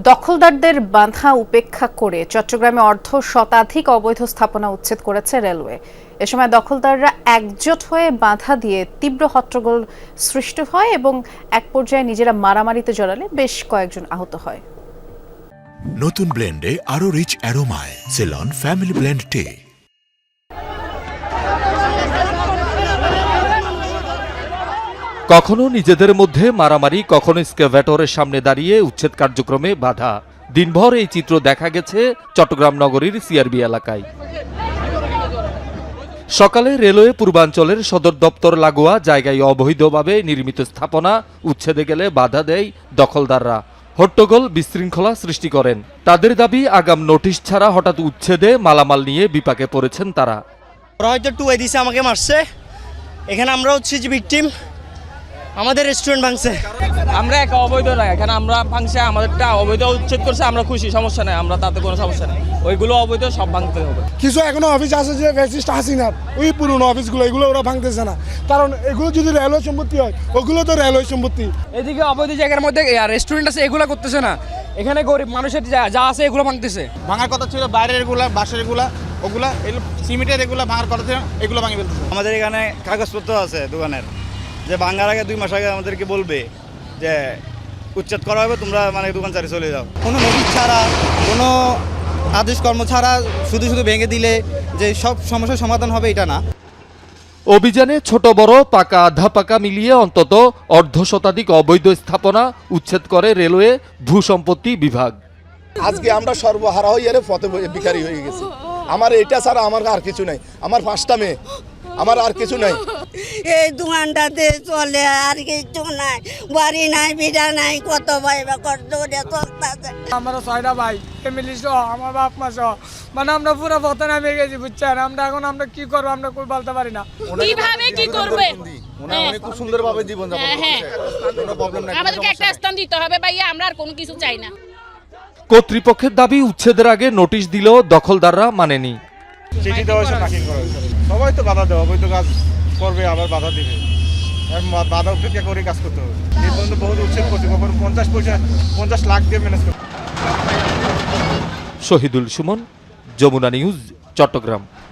দখলদারদের বাধা উপেক্ষা করে চট্টগ্রামে অর্ধ শতাধিক অবৈধ স্থাপনা উচ্ছেদ করেছে রেলওয়ে। এ সময় দখলদাররা একজোট হয়ে বাধা দিয়ে তীব্র হট্টগোল সৃষ্টি হয় এবং এক পর্যায়ে নিজেরা মারামারিতে জড়ালে বেশ কয়েকজন আহত হয়। নতুন ব্লেন্ডে আরো রিচ অ্যারোমায় সেলন ফ্যামিলি ব্লেন্ড টে। কখনো নিজেদের মধ্যে মারামারি, কখনো এক্সকাভেটরের সামনে দাঁড়িয়ে উচ্ছেদ কার্যক্রমে বাধা। দিনভর এই চিত্র দেখা গেছে চট্টগ্রাম নগরীর সিআরবি এলাকায়। সকালে রেলওয়ে পূর্বাঞ্চলের সদর দপ্তর লাগোয়া জায়গায় অবৈধভাবে নির্মিত স্থাপনা উচ্ছেদে গেলে বাধা দেয় দখলদাররা। হট্টগোল বিশৃঙ্খলা সৃষ্টি করেন। তাদের দাবি, আগাম নোটিশ ছাড়া হঠাৎ উচ্ছেদে মালামাল নিয়ে বিপাকে পড়েছেন তারা। ওরা হয়তো টুয়াই দিছে, আমাকে মারছে। এখানে আমরা হচ্ছে যে ভিকটিম, আমাদের রেস্টুরেন্ট ভাঙছে। আমরা এক অবৈধ না, এখানে আমরা ভাঙছে, আমাদেরটা অবৈধ উচ্ছেদ করছে, আমরা খুশি, সমস্যা নেই, আমরা তাতে কোনো সমস্যা নেই। ওইগুলো অবৈধ সব ভাঙতে হবে। কিছু এখনো অফিস আছে যে ফ্যাসিস্ট হাসিনার ওই পুরনো অফিসগুলো, এগুলো ওরা ভাঙতেছে না, কারণ এগুলো যদি রেলওয়ে সম্পত্তি হয় ওগুলো তো রেলওয়ে সম্পত্তি। এদিকে অবৈধ জায়গার মধ্যে রেস্টুরেন্ট আছে, এগুলো করতেছে না। এখানে গরিব মানুষের যা আছে এগুলো ভাঙতেছে। ভাঙার কথা ছিল বাইরের এগুলা, বাসের এগুলা, ওগুলা সিমেন্টের এগুলা ভাঙার কথা ছিল, এগুলো ভাঙে ফেলতেছে। আমাদের এখানে কাগজপত্র আছে দোকানের, যে ভাঙার আগে 2 মাস আগে আমাদেরকে বলবে যে উচ্ছেদ করা হবে, তোমরা মানে দোকান ছাড়ে চলে যাও। কোনো নোটিশ ছাড়া, কোনো আদেশ কর্ম ছাড়া শুধু শুধু ভেঙে দিলে যে সব সমস্যার সমাধান হবে এটা না। অভিযানে ছোট বড়, পাকা আধা পাকা মিলিয়ে অন্তত অর্ধ শতাধিক অবৈধ স্থাপনা উচ্ছেদ করে রেলওয়ে ভূসম্পত্তি বিভাগ। আজকে আমরা সর্বহারা হয়ে পথে ভিখারি হয়ে গেছি। আমার এটা ছাড়া আমার আর কিছু নাই, আমার 5টা মেয়ে, আমার আর কিছু নাই। এই দোকানটাতে চলে, আর কিছু নাই, বাড়ি নাই, বিড়া নাই, কত ভাই বা কত চলতেছে। আমরা 6টা ভাই, ফ্যামিলি সহ, আমার বাপ মা সহ, মানে আমরা পুরো পথে নামে গেছি, বুঝছেন। আমরা কি করবো, আমরা কই বলতে পারি না কিভাবে কি করবে। অনেক খুব সুন্দরভাবে জীবন যাপন করতেছে, কোনো প্রবলেম নাই। আমাদেরকে একটা স্থান দিতে হবে ভাইয়া, আমরা আর কোনো কিছু চাই না। কর্তৃপক্ষের দাবি, উচ্ছেদের আগে নোটিশ দিলেও দখলদাররা মানেনি। চিঠি দেওয়া হয়েছে, নাকি করা হয়েছে। সবাই তো বাধা দেওয়া, অবৈধ কাজ করবে আবার বাধা দিবে, বাধা উপেক্ষা করে কাজ করতে হবে। এই পর্যন্ত বহুত উচ্ছেদ করছে, কখনো 50 লাখ দিয়ে ম্যানেজ করতে। শহীদুল সুমন, যমুনা নিউজ, চট্টগ্রাম।